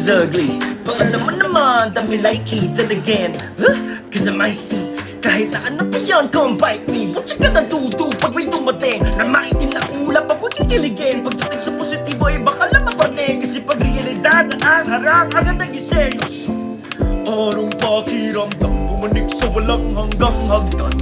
is ugly. Baka naman, dami like it again. Cause I'm icy. Kahit na ano pa yan, come bite me. What you gonna do pag may dumating na maitim na ulap ako kikiligin. Pagdating sa positibo ay baka lang mapating. Kasi pag realidad ang harang agad nagising. Anong pakiramdam bumanik sa walang hanggang hagdan?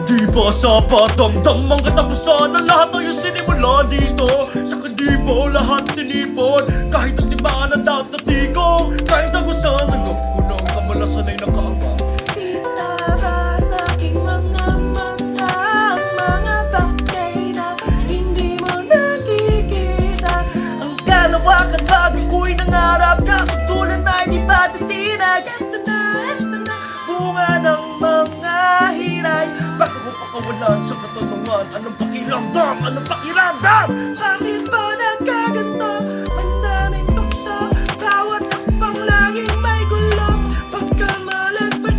Di ba sapat damdam ang katapusan ng lahat ay sinimula dito? Sa kadibo lahat tinipon, kahit ang tiba na dapat natiko. Kahit ang usan nagap ko ng kamalasan ay nakaabang. Kita ba sa aking mga mata ang mga bagay na hindi mo nakikita? Ang kalawakan bago ko'y nangarap ka sa tulan na hindi pa titinag. Ito na bunga ng mga hiray. Baka ko pakawalan sa katanungan. Anong pakiramdam? Anong pakiramdam? Bakit ba nagkaganto? Ang daming tukso, bawat takpang laging may gulo. Pagkamalas, ba't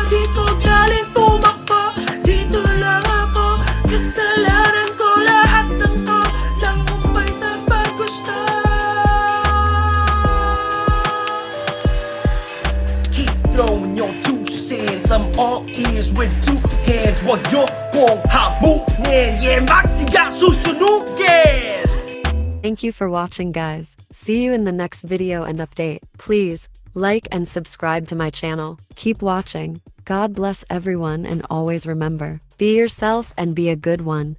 dito galing tumakbo? Dito lang ako, kasalanan ko lahat ng to. Lang umpay sa paggusto. Keep throwing your 2 cents. I'm all ears with 2 hands. Wag yo kong habunin. Yeah, maksiya susunugin. Thank you for watching, guys. See you in the next video and update. Please like and subscribe to my channel. Keep watching. God bless everyone, and always remember, be yourself and be a good one.